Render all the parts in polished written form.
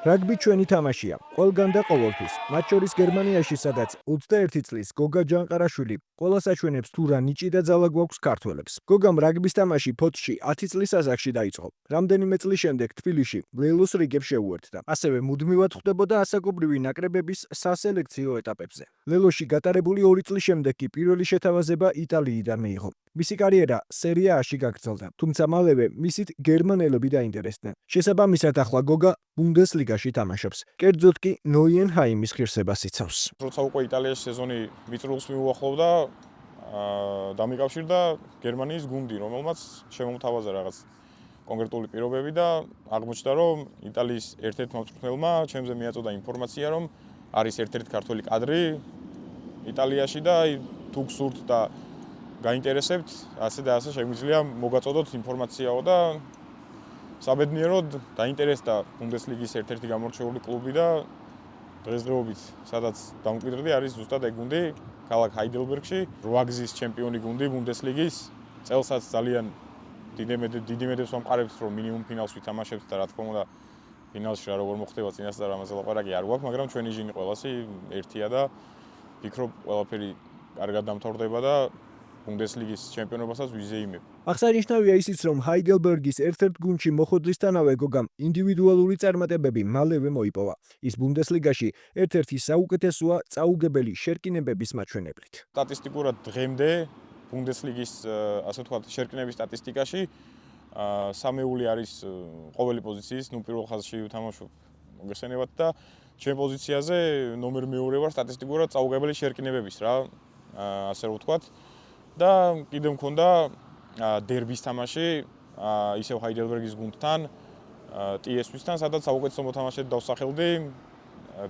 რაგბი ჩვენი თამაშია, ყველგან და ყოველთვის. მათ შორის გერმანიაში, სადაც 21 წლის გოგა ჯანყარაშვილი ყველას აჩვენებს თუ რა ნიჭი და ძალა გვაქვს ქართველებს. გოგამ რაგბის თამაში ფოთში 10 წლის ასაკში დაიწყო. რამდენიმე წლის შემდეგ თბილისში ლელოს რიგებს შეუერთდა. ასევე მუდმივად ხვდებოდა ასაკობრივი ნაკრებების სასელექციო ეტაპებზე. ლელოში გატარებული 2 წლის შემდეგ კი პირველი შეთავაზება იტალიიდან მიიღო. მისი კარიერა სერია A-ში გაგრძელდა, თუმცა მალევე მისით გერმანელები დაინტერესდნენ. შესაბამისად ახლა გოგა ბუნდესლიგაში თამაშობს. კერძოდ კი ნოიენჰაიმის ღირსებას იცავს. როცა უკვე იტალიაში სეზონი მიწურულს მიუახლოვდა, დამიკავშირდა გერმანიის გუნდი, რომელმაც შემომთავაზა რაღაც კონკრეტული პირობები და აღმოჩნდა, რომ იტალიის ერთ-ერთ მომწვრთნელმა ჩემზე მიაწოდა ინფორმაცია, რომ არის ერთ-ერთი ქართველი კადრი იტალიაში და თუ გსურთ და გაინტერესებთ, ასე და ასე შეგვიძლია მოგაწოდოთ ინფორმაციაო და საბედნიეროდ დაინტერესდა ბუნდესლიგის ერთ-ერთი გამორჩეული კლუბი და დღესდღეობით, სადაც დამკვიდრდი, არის ზუსტად ეგ გუნდი, ქალაქ ჰაიდელბერგში, 8 გზის ჩემპიონი გუნდი ბუნდესლიგის. წელსაც ძალიან დიდი მედებს ვამყარებთ, რომ მინიმუმ ფინალს ვითამაშებთ და რა თქმა უნდა, ფინალში რა როგორ მოხდება წინასწარ ამაზე ლაპარაკი არ გვაქვს, მაგრამ ჩვენი ჟინი ყველასი ერთია და ვფიქრობ, ყველაფერი კარგად დამთავრდება და ბუნდესლიგის ჩემპიონობასაც ვიზეიმებ. აღსანიშნავია ისიც, რომ ჰაიდელბერგის ერთ-ერთ გუნდში მოხვედრისთანავე გოგამ ინდივიდუალური წარმატებები მალევე მოიპოვა. ის ბუნდესლიგაში ერთ-ერთი საუკეთესოა წაუგებელი შერკინებების მაჩვენებლით. სტატისტიკურად დღემდე ბუნდესლიგის, ასე ვთქვათ, შერკინების სტატისტიკაში სამეული არის ყოველი პოზიციის, პირველ ხაზში ვთამაშობ მოგესწრებათ და ჩემ პოზიციაზე ნომერ მეორე ვარ სტატისტიკურად წაუგებელი შერკინებების რა, ასე ვთქვათ. და კიდევ მქონდა დერბის თამაში, ისევ ჰაიდელბერგის გუნდთან, TSV-სთან, სადაც საუკეთესო მოთამაშედ დავსახელდი.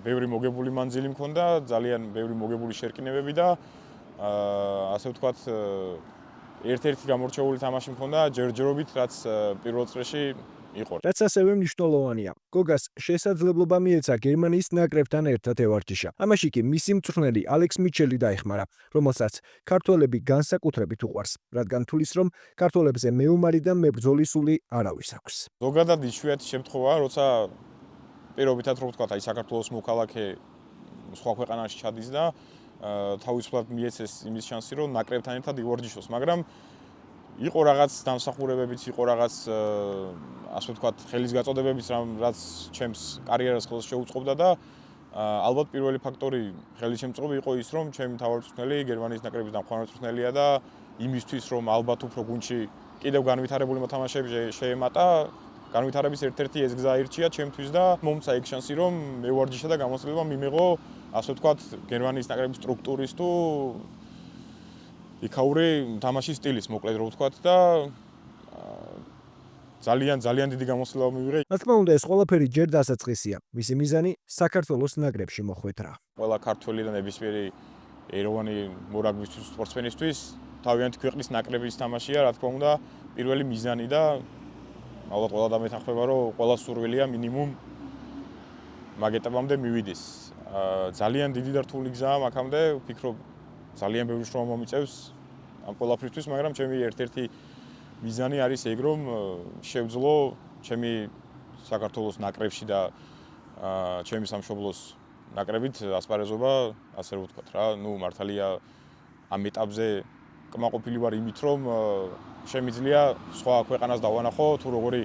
ბევრი მოგებული მანძილი მქონდა, ძალიან ბევრი მოგებული შერკინებები და ასე ვთქვათ, ერთ-ერთი გამორჩეული თამაში მქონდა ჯერჯერობით, რაც პირველ წრეში იყო. რაც ასევე მნიშვნელოვანია. გოგას შესაძლებლობა მიეცა გერმანიის ნაკრებთან ერთად ევარჯიშა. ამაში კი მისი მწვრთნელი ალექს მიჩელი დაეხმარა, რომელსაც ქართველები განსაკუთრებით უყვარს, რადგან თulis რომ ქართველებზე მეომარი და მებრძოლი სული არავის აქვს. ზოგადად იშვიათი შემთხვევაა, როცა პირობითად რო ვთქვათ, აი საქართველოს მოქალაქე სხვა ქვეყანაში ჩადის და თავისუფლად მიეცეს იმის შანსი, რომ ნაკრებთან ერთად ივარჯიშოს, მაგრამ იყო რაღაც დამსახურებებიც, იყო რაღაც ასე ვთქვათ, ხელის გაწოდებებიც, რაც ჩემს კარიერას ხელს შეუწყობდა და ალბათ პირველი ფაქტორი ხელის შემწყობი იყო ის, რომ ჩემი თავმჯდომარე გერმანიის ნაკრების დამხმარე მწვრთნელია და იმისთვის, რომ ალბათ უფრო გუნდში კიდევ განვითარებული მოთამაშეები შეემატა, განვითარების ერთ-ერთი ეს გზა აირჩია ჩემთვის და მომცა ეგ შანსი, რომ მევარჯიშა და გამოცდილება მიმეღო, ასე ვთქვათ, გერმანიის ნაკრების სტრუქტურის თუ იქაური თამაშის სტილის მოკლედ რო ვთქვათ და ძალიან დიდი გამოცდილება მივიღე. რა თქმა უნდა, ეს ყველაფერი ჯერ დასაწყისია. მისი მიზანი საქართველოს ნაკრებში მოხვედრა. ყველა ქართველი და ნებისმიერი ეროვანი მორაგბისთვის სპორტსმენისთვის თავიანთი ქვეყნის ნაკრების თამაშია, რა თქმა უნდა, პირველი მიზანი და ალბათ ყველა დამეთანხმება, რომ ყველა სურვილია მინიმუმ მაგ ეტაპამდე მივიდეს. ძალიან დიდი და რთული გზაა მაგამდე, ვფიქრობ, ძალიან ბევრი შრომა მომიწევს ამ ყველაფრისთვის, მაგრამ ჩემი ერთ-ერთი მიზანი არის ეგ, რომ შევძლო ჩემი საქართველოს ნაკრებში და ჩემი სამშობლოს ნაკრებით ასპარეზობა, ასე ვთქვათ რა, მართალია ამ ეტაპზე კმაყოფილი ვარ იმით, რომ შემიძლია სხვა ქვეყანას დავანახო, თუ როგორი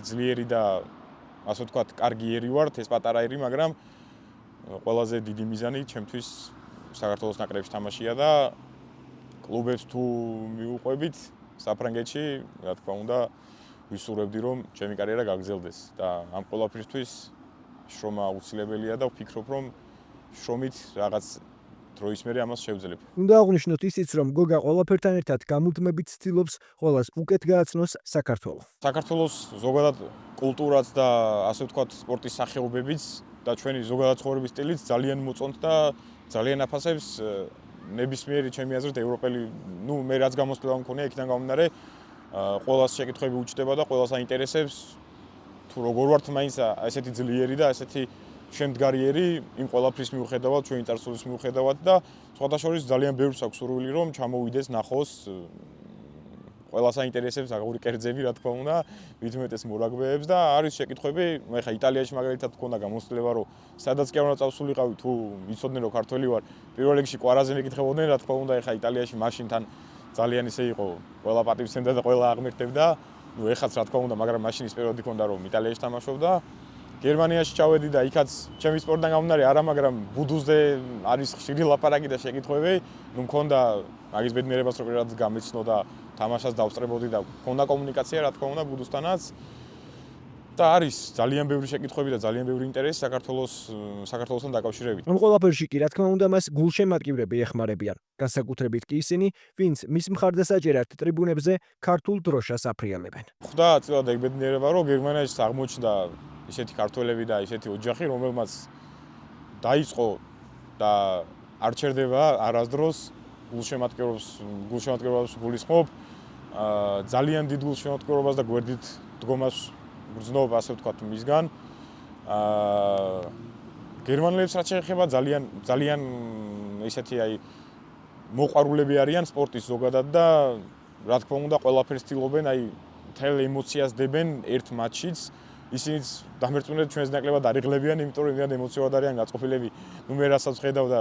ძლიერი და ასე ვთქვათ, კარგი ერი ვართ, ეს პატარა ერი, მაგრამ ყველაზე დიდი მიზანი ჩემთვის საქართველოს ნაკრებში თამაშია და კლუბებს თუ მიუყვებით საფრანგეთში, რა თქმა უნდა, ვისურვებდი, რომ ჩემი კარიერა გაგრძელდეს და ამ ყველაფრისთვის შრომა აუცილებელია და ვფიქრობ, რომ შრომით რაღაც დროის მერე ამას შევძლებ. უნდა აღვნიშნოთ ისიც, რომ გოგა ყველაფერთან ერთად გამუდმებით ცდილობს ყველას უკეთ გააცნოს საქართველოს. საქართველოს ზოგადად კულტურაც და ასე ვთქვათ, სპორტის სახეობებიც და ჩვენი ზოგადად ცხოვრების სტილიც ძალიან მოწონთ და ძალიან აფასებს ნებისმიერი ჩემი აზრით ევროპელი, მე რაც გამოცდილება მქონია იქიდან გამომდინარე, ყველას შეკითხვები უჩნდება და ყველას აინტერესებს თუ როგორ ვართ მაინც ესეთი ძლიერი და ესეთი შემდგარიერი იმ ყველაფრის მიუხედავად, ჩვენი წარსულის მიუხედავად და სხვათა შორის ძალიან ბევრს აქვს სურვილი, რომ ჩამოვიდეს, ნახოს ყველას აინტერესებს აგური კერძები, რა თქმა უნდა, ვითმეტეს მორაგბეებს და არის შეკითხვები, მე ხა იტალიაში მაგალითად მქონდა გამოცდილება, რომ სადაც კი არ უნდა წავსულიყავი, თუ ვიცოდნენ, რომ ქართველი ვარ, პირველ რიგში კვარაზე მეკითხებოდნენ, რა თქმა უნდა, ხა იტალიაში მაშინ თან ძალიან ისე იყო, ყველა პატივცემდა და ყველა აღმერთებდა. ნუ ეხაც რა თქმა უნდა, მაგრამ მაშინ ის პერიოდი ქონდა, რომ იტალიაში თამაშობდა. გერმანიაში ჩავედი და იქაც ჩემი სპორტიდან გამომდინარე არა, მაგრამ ბუდუზე არის ხშირი ლაპარაკი და შეკითხვები. ნუ მქონდა მაგის ბედნიერებას, რომ პირადად გამეცნო და თამაშას დავსწრებოდი და მქონდა კომუნიკაცია, რა თქმა უნდა, ბუდუსთანაც. და არის ძალიან ბევრი შეკითხვები და ძალიან ბევრი ინტერესი საქართველოსთან დაკავშირებით. ამ ყველაფერში კი რა თქმა უნდა მას გულშემატკივრები ეხმარებიან, განსაკუთრებით კი ისინი, ვინც მის მხარდასაჭერად ტრიბუნებზე ქართულ დროშას აფრიალებენ. ხვდა წილად ეგ ბედნიერება, რომ გერმანიაში აღმოჩნდა ისეთი ქართველები და ისეთი ოჯახი, რომელმაც დაიწყო და არ ჩერდება არასდროს გულშემატკივრობას გულისხმობ, ძალიან დიდ გულშემატკივრობას და გვერდით დგომას გრძნობ, ასე ვთქვათ, მისგან. გერმანელებს რაც შეეხება ძალიან ისეთი აი მოყვარულები არიან სპორტის ზოგადად და რა თქმა უნდა ყველაფერს ცდილობენ, აი მთელ ემოციას დებენ ერთ მატჩშიც. ისინიც დამერწმუნდეთ ჩვენს ნაკლებად არიღლებიან, იმიტომ რომ იმდან ემოციურად არიან გაწყობილები. ნუ მე რასაც ხედავ და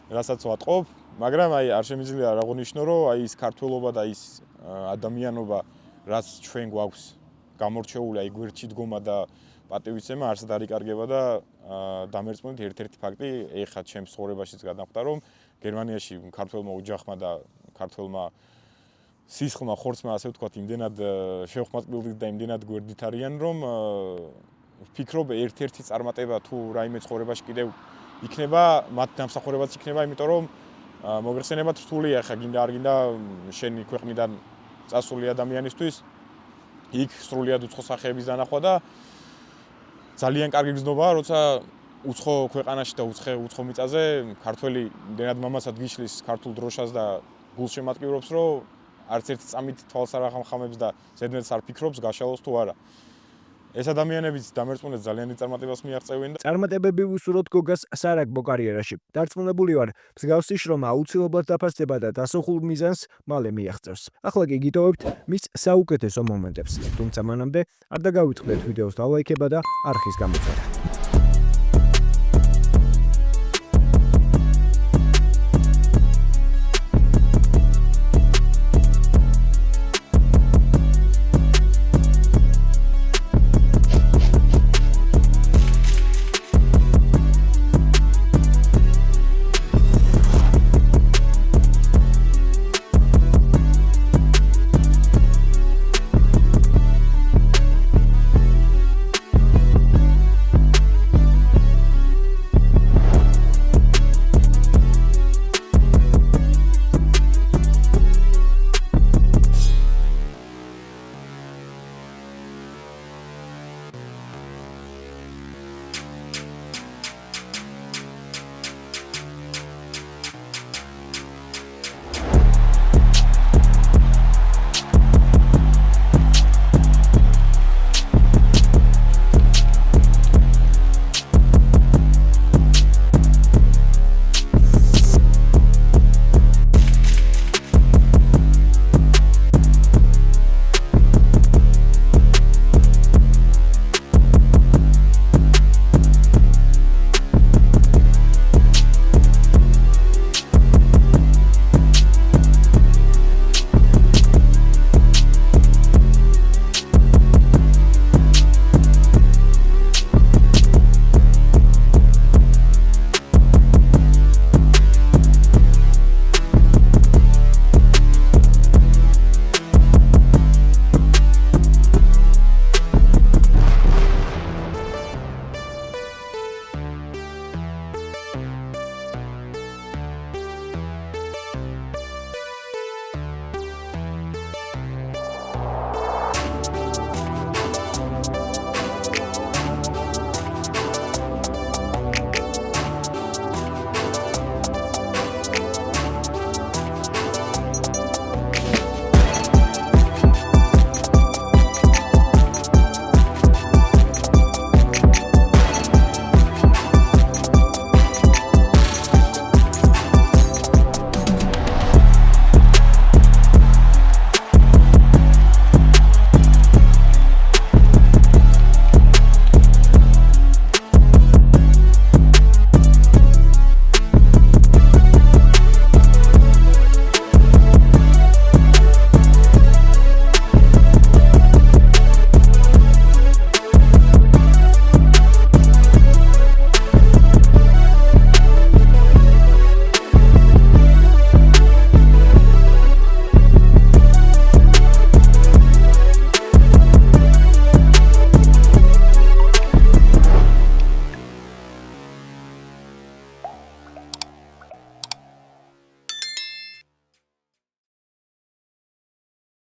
რასაც ვატყობ, მაგრამ აი არ შემიძლია არ აღნიშნო, რომ აი ის ქართველობა და ის ადამიანობა, რაც ჩვენ გვაქვს გამორჩეული, აი გვერდში დგომა და პატივისცემა არსად არ იკარგება და დამერწმუნდით ერთ-ერთი ფაქტი, ეხლა ჩემს ცხოვრებაშიც გადახვდა, რომ გერმანიაში ქართველმა ოჯახმა და ქართველმა სისხლმა, ხორცმა, ასე ვთქვათ, იმდენად შევხმატკბილდით და იმდენად გვერდით არიან, რომ ვფიქრობ, ერთ-ერთი წარმატება თუ რაიმე ცხოვრებაში კიდევ იქნება, მათ დამსახურებაც იქნება, იმიტომ რომ მოგეხსენებათ რთულია, ხა გინდა არ გინდა შენი ქვეყნიდან წასული ადამიანისთვის იქ სრულიად უცხო სახეების დანახვა და ძალიან კარგი გზნობაა, როცა უცხო ქვეყანაში და უცხო მიწაზე ქართველი იმდენად მამაცად გიშლის ქართულ დროშას და გულშემატკივრობს, რომ არც ერთი წამით თვალს არ ახამხამებს და ზედმეტს არ ფიქრობს გაშალოს თუ არა. ეს ადამიანებიც დამერწმუნდეთ ძალიან დიდ წარმატებას მიაღწევენ და წარმატებები ვუსურვოთ გოგას სარაგბო კარიერაში. დარწმუნებული ვარ, მსგავსი შრომა აუცილებლად დაფასდება და დასახულ მიზანს მალე მიაღწევს. ახლა კი გიტოვებთ მის საუკეთესო მომენტებს. თუმცა მანამდე არ დაგავიწყდეთ ვიდეოს დალაიქება და არხის გამოწვევა.